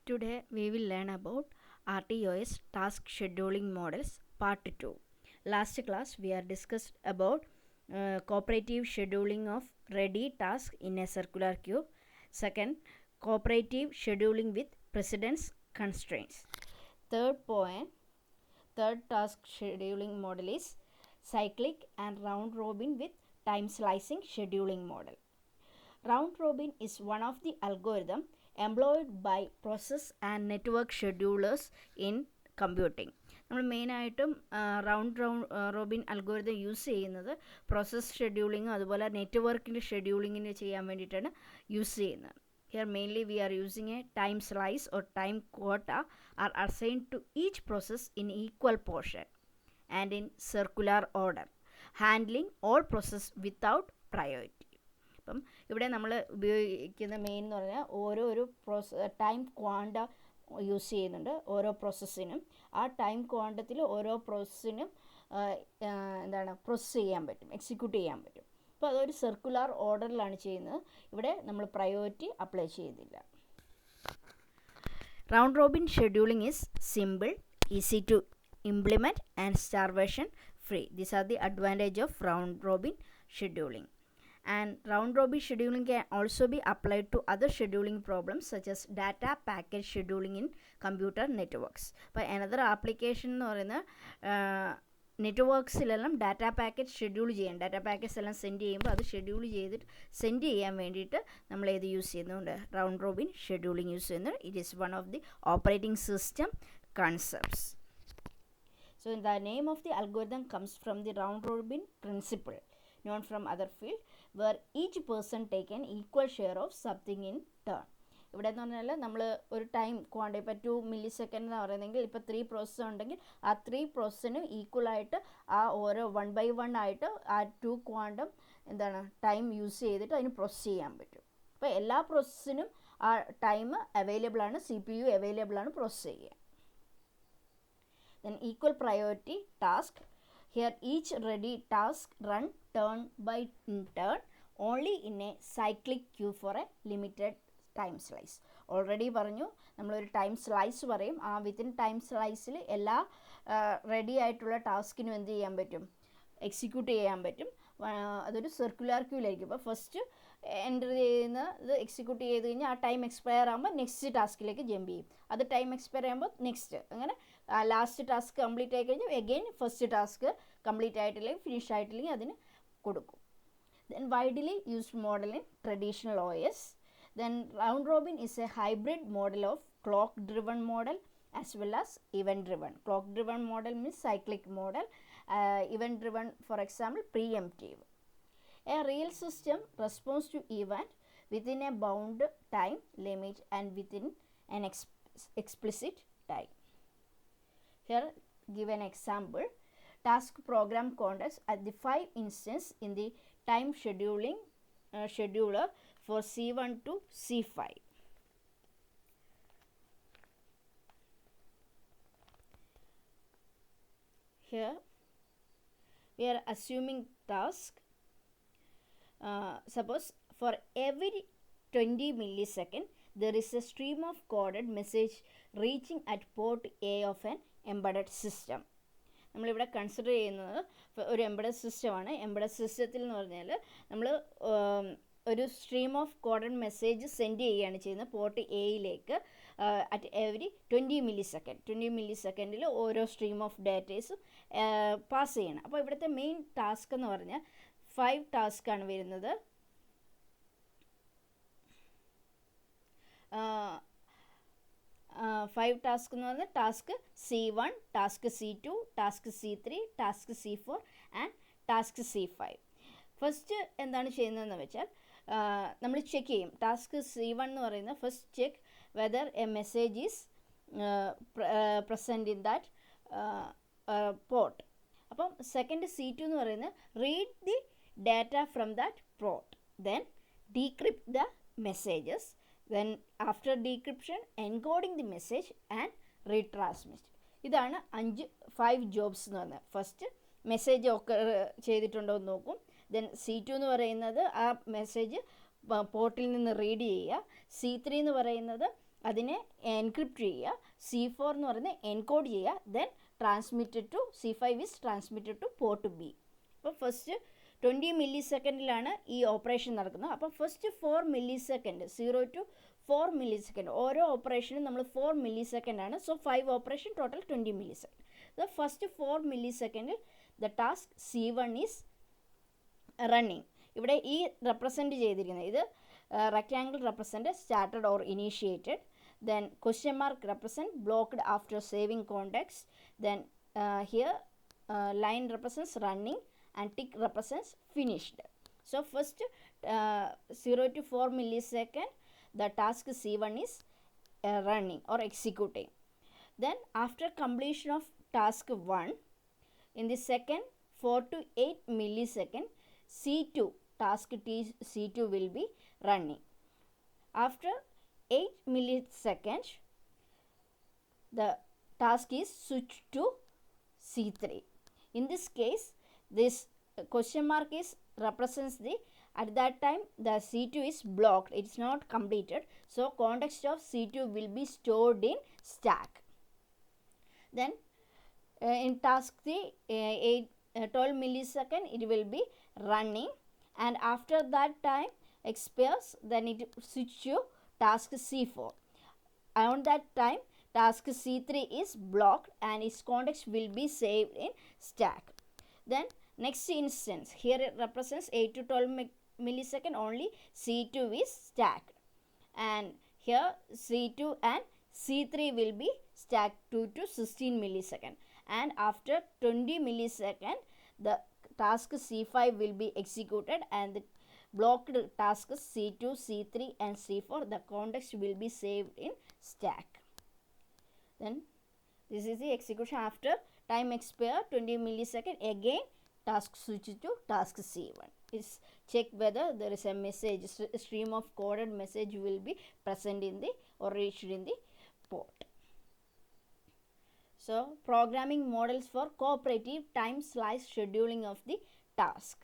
Today we will learn about RTOS task scheduling models part 2. Last class we are discussed about cooperative scheduling of ready task in a circular queue. Second, cooperative scheduling with precedence constraints. Third task scheduling model is cyclic and round robin with time slicing scheduling model. Round robin is one of the algorithm employed by process and network schedulers in computing. നമ്മൾ മെയിനായിട്ടും round Robin algorithm use ചെയ്യുന്നത് process ഷെഡ്യൂളിങ്ങും അതുപോലെ നെറ്റ്വർക്കിൻ്റെ ഷെഡ്യൂളിങ്ങിന് ചെയ്യാൻ വേണ്ടിയിട്ടാണ് use ചെയ്യുന്നത്. Here mainly we are using a time slice or time quota are assigned to each process in equal portion and in circular order, handling all process without priority. അപ്പം ഇവിടെ നമ്മൾ ഉപയോഗിക്കുന്ന main എന്ന് പറഞ്ഞാൽ ഓരോ ടൈം ക്വാണ്ട യൂസ് ചെയ്യുന്നുണ്ട് ഓരോ പ്രോസസ്സിനും. ആ ടൈം ക്വാണ്ടത്തിൽ ഓരോ പ്രോസസ്സിനും പ്രോസസ്സ് ചെയ്യാൻ പറ്റും, എക്സിക്യൂട്ട് ചെയ്യാൻ പറ്റും. അപ്പോൾ അതൊരു സർക്കുലർ ഓർഡറിലാണ് ചെയ്യുന്നത്. ഇവിടെ നമ്മൾ പ്രയോറിറ്റി അപ്ലൈ ചെയ്യുന്നില്ല. Round robin scheduling is simple, easy to implement and starvation free. These are the advantage of round robin scheduling. And round robin scheduling can also be applied to other scheduling problems such as data package scheduling in computer networks. But another application എന്ന് പറയുന്നത് നെറ്റ്വർക്സിലെല്ലാം data package schedule ചെയ്യാൻ, data package എല്ലാം send ചെയ്യുമ്പോൾ അത് schedule ചെയ്തിട്ട് send ചെയ്യാൻ വേണ്ടിയിട്ട് നമ്മൾ ഏത് യൂസ് ചെയ്യുന്നുണ്ട്, റൗണ്ട് റോബിൻ ഷെഡ്യൂളിംഗ് യൂസ് ചെയ്യുന്നുണ്ട്. It is one of the operating system concepts. So the name of the algorithm comes from the round robin principle known from other field where each person take an equal share of something in turn. ഇവിടെ എന്ന് പറഞ്ഞാൽ നമ്മൾ ഒരു time quanta ഇപ്പോൾ 2 millisecond എന്ന് പറയുന്നെങ്കിൽ ഇപ്പോൾ 3 process ഉണ്ടെങ്കിൽ ആ 3 പ്രോസസ്സിന് ഈക്വലായിട്ട് ആ ഓരോ 1 by 1 ആയിട്ട് ആ 2 ക്വാണ്ടം ടൈം യൂസ് ചെയ്തിട്ട് അതിന് പ്രോസസ്സ് ചെയ്യാൻ പറ്റും. അപ്പോൾ എല്ലാ പ്രോസസ്സിനും ആ ടൈം അവൈലബിൾ ആണ്, CPU അവൈലബിൾ ആണ് പ്രോസസ്സ് ചെയ്യാൻ. Then equal priority task. Here each ready task run turn by turn only in a cyclic queue for a limited time slice. Already പറഞ്ഞു നമ്മളൊരു ടൈം സ്ലൈസ് പറയും. ആ വിത്തിൻ ടൈം സ്ലൈസിൽ എല്ലാ ready ആയിട്ടുള്ള ടാസ്കിനും എന്ത് ചെയ്യാൻ പറ്റും, എക്സിക്യൂട്ട് ചെയ്യാൻ പറ്റും. അതൊരു സർക്കുലർ ക്യൂലായിരിക്കും. അപ്പോൾ ഫസ്റ്റ് എൻ്റർ ചെയ്യുന്ന ഇത് എക്സിക്യൂട്ട് ചെയ്ത് കഴിഞ്ഞാൽ ആ ടൈം എക്സ്പയർ ആകുമ്പോൾ നെക്സ്റ്റ് ടാസ്കിലേക്ക് ജമ്പ് ചെയ്യും. അത് ടൈം എക്സ്പയർ ചെയ്യുമ്പോൾ നെക്സ്റ്റ്, അങ്ങനെ ലാസ്റ്റ് ടാസ്ക് കംപ്ലീറ്റ് ആയി കഴിഞ്ഞാൽ എഗെയിൻ ഫസ്റ്റ് ടാസ്ക് കംപ്ലീറ്റ് ആയിട്ടില്ലെങ്കിൽ ഫിനിഷ് ആയിട്ടില്ലെങ്കിൽ അതിന് കൊടുക്കും. Then widely used model in traditional OS. Then round robin is a hybrid model of clock driven model as well as event driven. Clock driven model means cyclic model, event driven for example preemptive. A real system responds to event within a bound time limit and within an explicit time. Here give an example. Task program context at the 5 instance in the time scheduling scheduler for C1 to C5. Here we are assuming task. Suppose for every 20 millisecond there is a stream of coded message reaching at port A of an embedded system. നമ്മളിവിടെ consider ചെയ്യുന്നത് ഒരു embedded സിസ്റ്റമാണ്. Embedded സിസ്റ്റത്തിൽ എന്ന് പറഞ്ഞാൽ നമ്മൾ ഒരു stream of coded message send ചെയ്യുകയാണ് ചെയ്യുന്നത് പോർട്ട് എയിലേക്ക് അറ്റ് എവരി 20 മില്ലിസെക്കൻഡിൽ ഓരോ സ്ട്രീം ഓഫ് ഡാറ്റേസും പാസ് ചെയ്യണം. അപ്പോൾ ഇവിടുത്തെ മെയിൻ ടാസ്ക് എന്ന് പറഞ്ഞാൽ 5 ടാസ്ക്കാണ് വരുന്നത്. ഫൈവ് ടാസ്ക് എന്ന് പറഞ്ഞാൽ task C1, task C2, task C3, task C4 and task C5. First എന്താണ് ചെയ്യുന്നതെന്ന് വെച്ചാൽ നമ്മൾ ചെക്ക് ചെയ്യും. ടാസ്ക് C1 എന്ന് പറയുന്നത് first check whether A message is present in that port. അപ്പം സെക്കൻഡ് C2 എന്ന് പറയുന്നത് read the data from that port, then decrypt the messages, then after decryption encoding the message and retransmit. ഇതാണ് 5 jobs എന്ന് പറഞ്ഞാൽ. First message ഒക്കെ ചെയ്തിട്ടുണ്ടോ എന്ന് നോക്കും. ദെൻ C2 എന്ന് പറയുന്നത് ആ മെസ്സേജ് പോർട്ടിൽ നിന്ന് റീഡ് ചെയ്യുക. C3 എന്ന് പറയുന്നത് അതിനെ എൻക്രിപ്റ്റ് ചെയ്യുക, C4 എന്ന് പറയുന്നത് എൻകോഡ് ചെയ്യുക, then transmitted to C5 is transmitted to port B. അപ്പോൾ ഫസ്റ്റ് 20 മില്ലി സെക്കൻഡിലാണ് ഈ ഓപ്പറേഷൻ നടക്കുന്നത്. അപ്പോൾ first 4 millisecond 0 to 4 millisecond ഓരോ ഓപ്പറേഷനും നമ്മൾ 4 മില്ലി സെക്കൻഡാണ്. So 5 operation total 20 millisecond. The first 4 മില്ലി സെക്കൻഡിൽ the task C1 is running. ഇവിടെ ഈ റെപ്രസെൻറ്റ് ചെയ്തിരിക്കുന്നത് ഇത് rectangle represent started or initiated, then question mark represent blocked after saving context, then here line represents running and tick represents finished. So first 0 to 4 millisecond the task C1 is running or executing. Then after completion of task 1 in the second 4 to 8 millisecond C2 task C2 will be running. After 8 milliseconds the task is switched to C3. In this case this question mark is represents the at that time the C2 is blocked, it is not completed, so context of C2 will be stored in stack. Then in task 3 12 millisecond it will be running, and after that time expires then it switch to task C4. On that time task C3 is blocked and its context will be saved in stack. Then next instance here it represents 8 to 12 millisecond only C2 is stacked, and here C2 and C3 will be stacked 2 to 16 millisecond, and after 20 millisecond the task C5 will be executed and the blocked tasks C2, C3 and C4 the context will be saved in stack. Then this is the execution after time expire 20 millisecond, again task switch to task C1. Is check whether there is a message, stream of coded message will be present in the or reached in the port. So programming models for cooperative time slice scheduling of the task.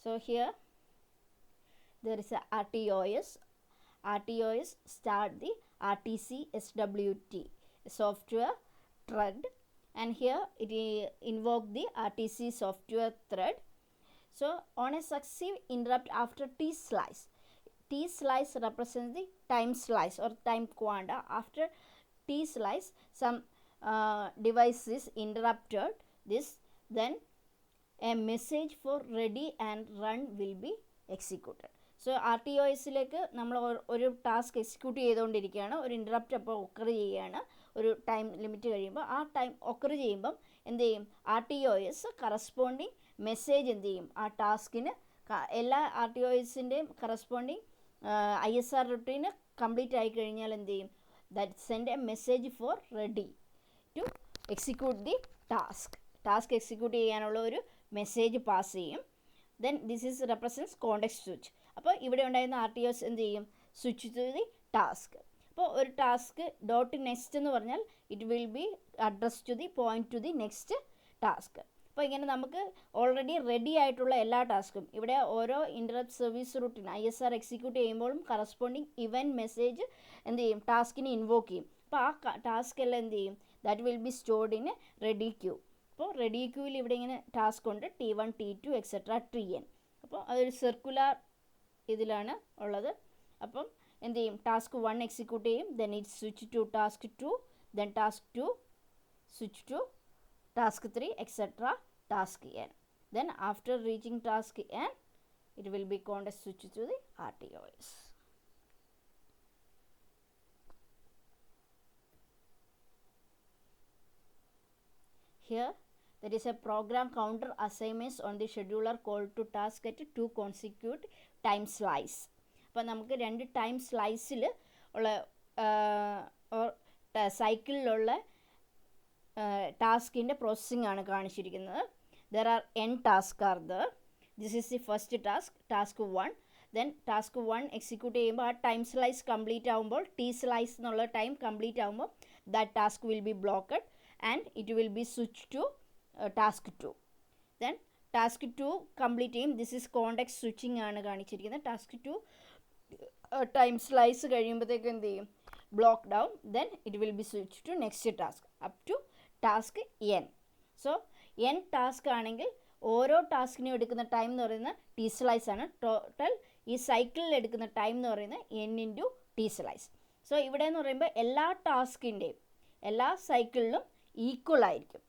So here there is a RTOS. RTOS start the RTC SWT software thread, and here it invoke the RTC software thread. So on a successive interrupt after T slice represents the time slice or time quanta. After T slice some device is interrupted this, then a message for ready and run will be executed. So RTOSലേക്ക് നമ്മൾ ഒരു task execute ചെയ്തുകൊണ്ടിരിക്കുകയാണ്, ഒരു interrupt അപ്പോൾ occur ചെയ്യുകയാണ് ഒരു time limit കഴിയുമ്പോൾ. ആ ടൈം ഒക്കർ ചെയ്യുമ്പം എന്ത് ചെയ്യും, RTOS കറസ്പോണ്ടിങ് മെസ്സേജ് എന്ത് ചെയ്യും ആ ടാസ്കിന്, എല്ലാ RTOSൻ്റെയും കറസ്പോണ്ടിങ് ISR റുട്ടീന് കംപ്ലീറ്റ് ആയി കഴിഞ്ഞാൽ എന്ത് ചെയ്യും, that send a message for ready to execute the task execute ചെയ്യാനുള്ള ഒരു മെസ്സേജ് പാസ് ചെയ്യും. Then this is represents context switch. അപ്പോൾ ഇവിടെ ഉണ്ടായിരുന്ന RTOS എന്ത് ചെയ്യും, സ്വിച്ച് ടു ദി ടാസ്ക്. അപ്പോൾ ഒരു ടാസ്ക് ഡോട്ട് നെക്സ്റ്റ് എന്ന് പറഞ്ഞാൽ it will be address to the point to the next task. അപ്പോൾ ഇങ്ങനെ നമുക്ക് ഓൾറെഡി റെഡി ആയിട്ടുള്ള എല്ലാ ടാസ്കും ഇവിടെ ഓരോ interrupt service routine ISR execute ചെയ്യുമ്പോഴും കറസ്പോണ്ടിങ് ഇവൻറ്റ് മെസ്സേജ് എന്ത് ചെയ്യും, ടാസ്കിനെ ഇൻവോക്ക് ചെയ്യും. അപ്പോൾ ആ ടാസ്ക് എല്ലാം എന്ത് ചെയ്യും, that will be stored in a ready queue. അപ്പോൾ റെഡി ക്യൂവിൽ ഇവിടെ ഇങ്ങനെ ടാസ്ക് ഉണ്ട് T1, T2 എക്സെട്ര Tn. അപ്പോൾ അതൊരു സർക്കുലർ ഇതിലാണ് ഉള്ളത്. അപ്പം എന്ത് ചെയ്യും, ടാസ്ക് 1 എക്സിക്യൂട്ട് ചെയ്യും, then it switch to task 2, then task 2 switch to task 3 etcetera task n. Then after reaching task n it will be context switch to the RTOS. Here there is a program counter assignments on the scheduler call to task at 2 consecutive time slice. അപ്പോൾ നമുക്ക് 2 time സ്ലൈസിൽ ഉള്ള സൈക്കിളിലുള്ള ടാസ്കിൻ്റെ processing ആണ് കാണിച്ചിരിക്കുന്നത്. There are n tasks are there. This is the first task 1. Then task 1 execute ചെയ്യുമ്പോൾ ആ time slice complete ആകുമ്പോൾ T slice എന്നുള്ള time complete ആകുമ്പോൾ that task will be blocked and it will be switched to task 2. Then task 2 complete ചെയ്യും. This is context switching ആണ് കാണിച്ചിരിക്കുന്നത്. Task 2 time slice കഴിയുമ്പോഴത്തേക്ക് എന്ത് ചെയ്യും, block down, then it will be switch to next task up to task n. So n task ആണെങ്കിൽ ഓരോ ടാസ്കിനും എടുക്കുന്ന time എന്ന് പറയുന്നത് ടി സ്ലൈസ് ആണ്. ടോട്ടൽ ഈ സൈക്കിളിൽ എടുക്കുന്ന ടൈം എന്ന് പറയുന്നത് N into T slice. So ഇവിടെ എന്ന് പറയുമ്പോൾ എല്ലാ ടാസ്കിൻ്റെയും എല്ലാ സൈക്കിളിലും ഈക്വൽ ആയിരിക്കും.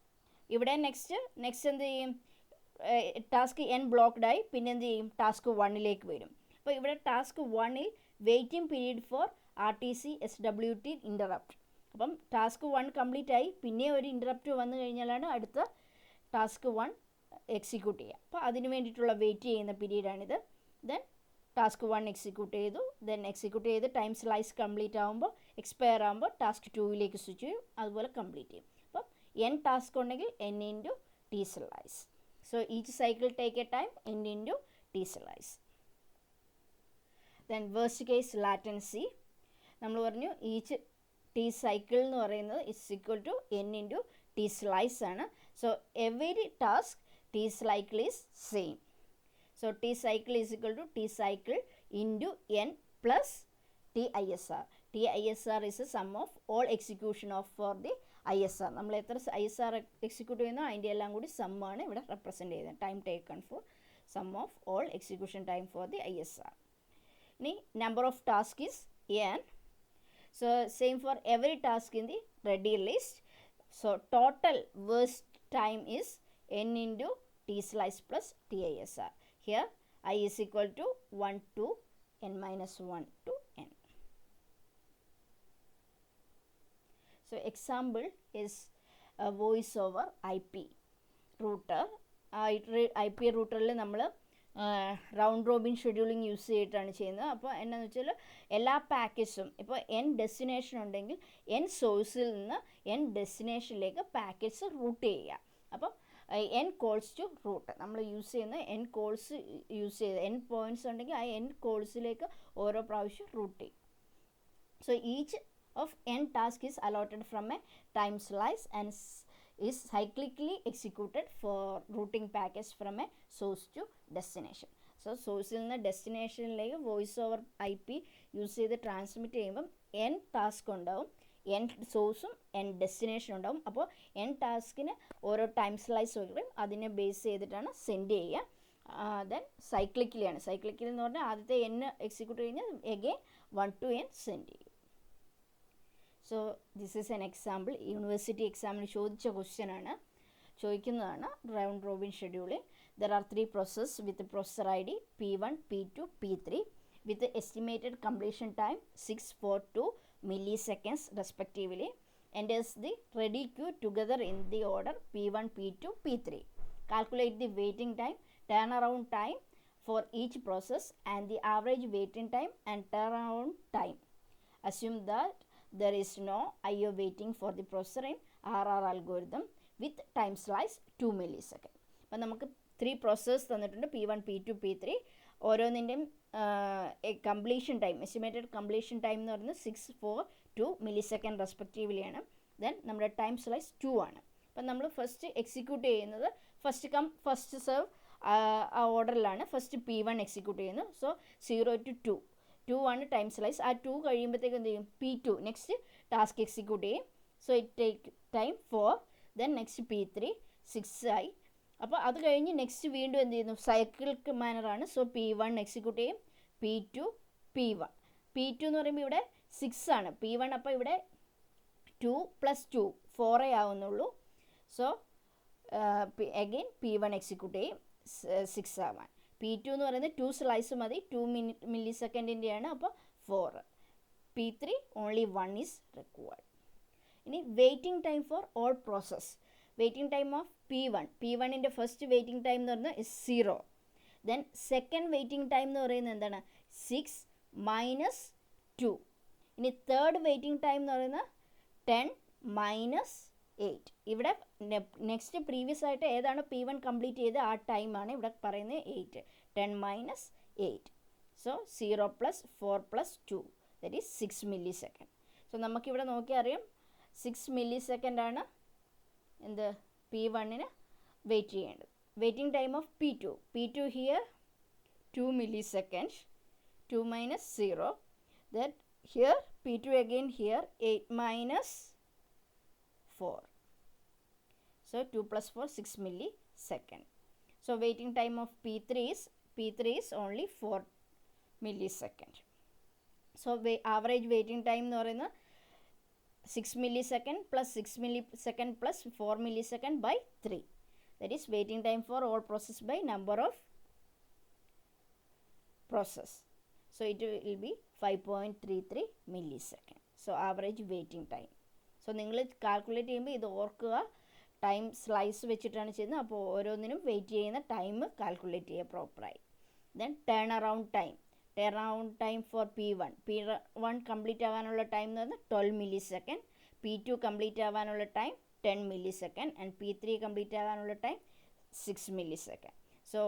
ഇവിടെ നെക്സ്റ്റ് എന്ത് ചെയ്യും, ടാസ്ക് എൻ ബ്ലോക്ക്ഡായി, പിന്നെ എന്ത് ചെയ്യും, ടാസ്ക് 1ലേക്ക് വരും. അപ്പോൾ ഇവിടെ ടാസ്ക് 1ൽ waiting period for RTC SWT interrupt. അപ്പം ടാസ്ക് 1 കംപ്ലീറ്റ് ആയി, പിന്നെ ഒരു ഇൻ്ററപ്റ്റ് വന്നു കഴിഞ്ഞാലാണ് അടുത്ത ടാസ്ക് 1 എക്സിക്യൂട്ട് ചെയ്യുക. അപ്പോൾ അതിന് വേണ്ടിയിട്ടുള്ള വെയിറ്റ് ചെയ്യുന്ന പീരീഡാണിത്. ദെൻ ടാസ്ക് 1 എക്സിക്യൂട്ട് ചെയ്തു, ദെൻ എക്സിക്യൂട്ട് ചെയ്ത് ടൈം സ്ലൈസ് കംപ്ലീറ്റ് ആകുമ്പോൾ എക്സ്പയർ ആകുമ്പോൾ ടാസ്ക് 2ലേക്ക് സ്വിച്ച് ചെയ്യും, അതുപോലെ കംപ്ലീറ്റ് ചെയ്യും. അപ്പം n ടാസ്ക് ഉണ്ടെങ്കിൽ n into T slice. So each cycle take a time n into T slice. Then worst case latency നമ്മൾ പറഞ്ഞു ഈച്ച് ടി സൈക്കിൾ എന്ന് പറയുന്നത് is equal to n into T slice ആണ്. So every task T cycle is same. So t cycle is equal to t cycle into n plus t ISR. T ISR is a sum of all execution of for the ISR. നമ്മൾ എത്ര ISR execute ചെയ്യുന്നോ അതിൻ്റെ എല്ലാം കൂടി സമ്മാണ് ഇവിടെ represent ചെയ്യുന്നത്. Time taken for sum of all execution time for the ISR. ഇനി number of task is n. So same for every task in the ready list. So total worst time is n into t slice plus t ISR. Here I is equal to 1 to n minus 1 to n. So example is a voice over IP router. IP routerൽ നമ്മൾ round robin scheduling use ചെയ്തിട്ടാണ് ചെയ്യുന്നത്. അപ്പോൾ എന്താണെന്ന് വെച്ചാൽ എല്ലാ പാക്കറ്റ്സും ഇപ്പോൾ n destination ഉണ്ടെങ്കിൽ n സോഴ്സിൽ നിന്ന് n ഡെസ്റ്റിനേഷനിലേക്ക് പാക്കറ്റ്സ് റൂട്ട് ചെയ്യുക. അപ്പോൾ n കോൾസ് ടു റൂട്ട് നമ്മൾ യൂസ് ചെയ്യുന്ന n കോൾസ് യൂസ് ചെയ്ത് n പോയിൻറ്റ്സ് ഉണ്ടെങ്കിൽ ആ n കോൾസിലേക്ക് ഓരോ പ്രാവശ്യം റൂട്ട് ചെയ്യും. So each of n task is allotted from A time slice and is cyclically executed for routing packets from a source to destination. So സോഴ്സിൽ നിന്ന് ഡെസ്റ്റിനേഷനിലേക്ക് voice over IP use ചെയ്ത് transmit ചെയ്യുമ്പം n task ഉണ്ടാവും, n സോഴ്സും n destination ഉണ്ടാവും. അപ്പോൾ n ടാസ്കിന് ഓരോ time slice വരും, അതിനെ ബേസ് ചെയ്തിട്ടാണ് സെൻഡ് ചെയ്യുക. ദെൻ സൈക്ലിക്കലിയാണ്. സൈക്ലിക്കലി എന്ന് പറഞ്ഞാൽ ആദ്യത്തെ n എക്സിക്യൂട്ട് കഴിഞ്ഞാൽ എഗെയിൻ 1 to n സെൻഡ് ചെയ്യും. So this is an example. University എക്സാമിന് ചോദിച്ച ക്വസ്റ്റ്യനാണ്, ചോദിക്കുന്നതാണ് റൗണ്ട് റോബിൻ ഷെഡ്യൂളിൽ. There are 3 process with processor ID P1, P2, P3 with estimated completion time 642 milliseconds respectively. Enters the ready queue together in the order P1, P2, P3. Calculate the waiting time, turnaround time for each process and the average waiting time and turnaround time. Assume that there is no IO waiting for the processor in RR algorithm with time slice 2 millisecond. അപ്പോൾ നമുക്ക് 3 processors തന്നിട്ടുണ്ട്, P1, P2, P3. ഓരോന്നിൻ്റെയും completion time, estimated completion time എന്ന് പറയുന്നത് 642 milliseconds respectively ആണ്. Then നമ്മുടെ time slice 2 ആണ്. അപ്പം നമ്മൾ ഫസ്റ്റ് എക്സിക്യൂട്ട് ചെയ്യുന്നത് ഫസ്റ്റ് കം ഫസ്റ്റ് സെർവ് ആ ഓർഡറിലാണ് ഫസ്റ്റ് P1 എക്സിക്യൂട്ട് ചെയ്യുന്നത്. സോ 0 to 2 ആണ് ടൈം സ്ലൈസ്. ആ 2 കഴിയുമ്പോഴത്തേക്ക് എന്ത് ചെയ്യും, P2 നെക്സ്റ്റ് ടാസ്ക് എക്സിക്യൂട്ട് ചെയ്യും. So it take time 4. Then next P3 6 ആയി. അപ്പോൾ അത് കഴിഞ്ഞ് നെക്സ്റ്റ് വീണ്ടും എന്ത് ചെയ്യുന്നു, സൈക്കിൾക്ക് മാനറാണ്. സോ P1 എക്സിക്യൂട്ട് ചെയ്യും, P2, P1. P2 എന്ന് പറയുമ്പോൾ ഇവിടെ 6 ആണ്, P1 അപ്പോൾ ഇവിടെ 2 + 2 4 ആവുന്നുള്ളൂ. സോ അഗെയിൻ P1 എക്സിക്യൂട്ട് ചെയ്യും 6 ആവാൻ. P2 എന്ന് പറയുന്നത് 2 സ്ലൈസ് മതി, 2 millisecondsൻ്റെയാണ്, അപ്പോൾ 4. P3 only 1 is required. ഇനി waiting time for all process. Waiting time of P1ൻ്റെ ഫസ്റ്റ് വെയിറ്റിംഗ് ടൈം എന്ന് പറയുന്നത് 0. ദെൻ സെക്കൻഡ് വെയിറ്റിംഗ് ടൈം എന്ന് പറയുന്നത് എന്താണ്, 6 - 2. ഇനി തേർഡ് വെയിറ്റിംഗ് ടൈം എന്ന് പറയുന്നത് 10 - 8. ഇവിടെ നെക്സ്റ്റ് പ്രീവിയസ് ആയിട്ട് ഏതാണ് P1 കംപ്ലീറ്റ് ചെയ്ത് ആ ടൈമാണ് ഇവിടെ പറയുന്നത് 8. 10 - 8. So 0 + 4 + 2 that is 6 milliseconds. So നമുക്കിവിടെ നോക്കിയാൽ അറിയാം 6 milliseconds ആണ് എന്ത് P1ന് വെയിറ്റ് ചെയ്യേണ്ടത്. waiting time of P2. P2 here 2 milliseconds. 2 minus 0. Then here P2 again here 8 minus 4. So 2 plus 4 6 millisecond. So waiting time of P3 is only 4 millisecond. So average waiting time എന്ന് പറയുന്നത് 6 millisecond plus 6 millisecond plus 4 millisecond by 3. That is waiting time for all process by number of process. So it will be 5.33 millisecond. So average waiting time. So നിങ്ങൾ calculate ചെയ്യുമ്പോൾ ഇത് ഓർക്കുക, time slice വെച്ചിട്ടാണ് ചെയ്യുന്നത്. അപ്പോൾ ഓരോന്നിനും വെയിറ്റ് ചെയ്യുന്ന time calculate ചെയ്യുക പ്രോപ്പറായി. Then turn around time for P1 complete ആകാനുള്ള ടൈം എന്ന് പറഞ്ഞാൽ 12 millisecond. P2 കംപ്ലീറ്റ് ആകാനുള്ള time 10 millisecond and P3 complete ആകാനുള്ള time 6 millisecond. So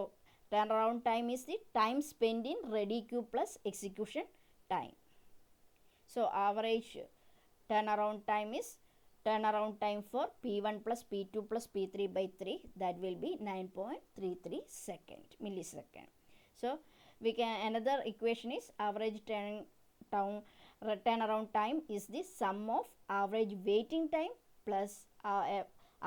turnaround time is the time spent in ready queue plus execution time. So average turnaround time for P1 plus P2 plus P3 by 3, that will be 9.33 millisecond. So we can, another equation is average turnaround time is the sum of average waiting time plus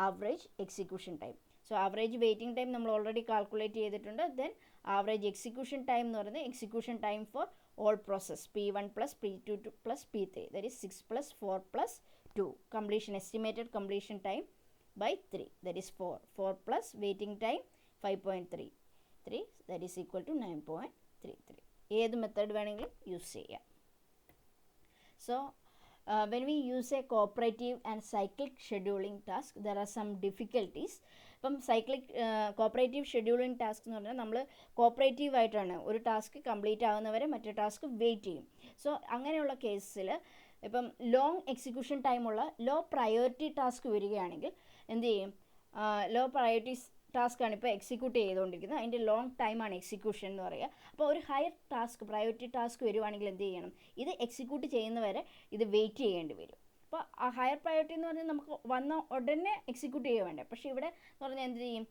average execution time. So average waiting time നമ്മൾ already calculate ചെയ്തിട്ടുണ്ട്. Then average execution time എന്ന് പറയുന്നത് execution time for all process P1 plus P2 plus P3, that is 6 plus 4 plus 2. Completion estimated completion time by 3, that is 4 plus waiting time 5.33, that is equal to 9.33. ഏത് method വേണമെങ്കിലും use ചെയ്യാം. So when we use a cooperative and cyclic scheduling task, there are some difficulties. ഇപ്പം cooperative scheduling task എന്ന് പറഞ്ഞാൽ നമ്മൾ cooperative ആയിട്ടാണ് ഒരു task complete ആകുന്നവരെ മറ്റേ ടാസ്ക് വെയിറ്റ് ചെയ്യും. സോ അങ്ങനെയുള്ള കേസിൽ ഇപ്പം ലോങ് എക്സിക്യൂഷൻ ടൈമുള്ള ലോ പ്രയോറിറ്റി ടാസ്ക് വരികയാണെങ്കിൽ എന്ത് ചെയ്യും? ലോ പ്രയോറിറ്റി ടാസ്ക്കാണ് ഇപ്പോൾ എക്സിക്യൂട്ട് ചെയ്തുകൊണ്ടിരിക്കുന്നത്, അതിൻ്റെ ലോങ് ടൈമാണ് എക്സിക്യൂഷൻ എന്ന് പറയുക. അപ്പോൾ ഒരു ഹയർ ടാസ്ക് പ്രയോറിറ്റി ടാസ്ക് വരുവാണെങ്കിൽ എന്ത് ചെയ്യണം? ഇത് എക്സിക്യൂട്ട് ചെയ്യുന്നവരെ ഇത് വെയിറ്റ് ചെയ്യേണ്ടി വരും. അപ്പോൾ ആ ഹയർ പ്രയോറിറ്റി എന്ന് പറഞ്ഞാൽ നമുക്ക് വന്ന ഉടനെ എക്സിക്യൂട്ട് ചെയ്യുക വേണ്ടേ, പക്ഷേ ഇവിടെ എന്ന് പറഞ്ഞാൽ എന്ത് ചെയ്യും?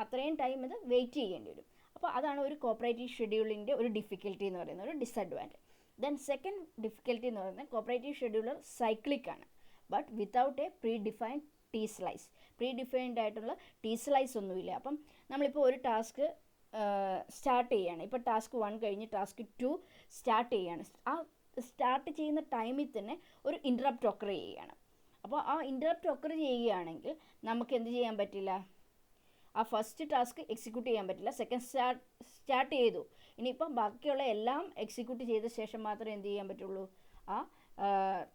അത്രയും ടൈം ഇത് വെയിറ്റ് ചെയ്യേണ്ടി വരും. അപ്പോൾ അതാണ് ഒരു കോപ്പറേറ്റീവ് ഷെഡ്യൂളിൻ്റെ ഒരു ഡിഫിക്കൽട്ടി എന്ന് പറയുന്നത്, ഒരു ഡിസഡ്വാൻറ്റേജ്. ദെൻ സെക്കൻഡ് ഡിഫിക്കൽട്ടി എന്ന് പറയുന്നത് കോപ്പറേറ്റീവ് ഷെഡ്യൂളർ സൈക്ലിക് ആണ്, but without A pre defined T slice. Pre defined ആയിട്ടുള്ള T സ്ലൈസ് ഒന്നുമില്ല. അപ്പം നമ്മളിപ്പോൾ ഒരു ടാസ്ക് സ്റ്റാർട്ട് ചെയ്യുകയാണ്, ഇപ്പോൾ ടാസ്ക് 1 കഴിഞ്ഞ് ടാസ്ക് 2 സ്റ്റാർട്ട് ചെയ്യുകയാണ്. ആ സ്റ്റാർട്ട് ചെയ്യുന്ന ടൈമിൽ തന്നെ ഒരു ഇൻറ്ററപ്റ്റ് ഒക്കർ ചെയ്യുകയാണ്. അപ്പോൾ ആ ഇൻറ്ററപ്റ്റ് ഒക്കർ ചെയ്യുകയാണെങ്കിൽ നമുക്ക് എന്ത് ചെയ്യാൻ പറ്റില്ല? ആ ഫസ്റ്റ് ടാസ്ക് എക്സിക്യൂട്ട് ചെയ്യാൻ പറ്റില്ല. സെക്കൻഡ് സ്റ്റാർട്ട് ചെയ്തു, ഇനിയിപ്പം ബാക്കിയുള്ള എല്ലാം എക്സിക്യൂട്ട് ചെയ്ത ശേഷം മാത്രമേ എന്ത് ചെയ്യാൻ പറ്റുള്ളൂ? ആ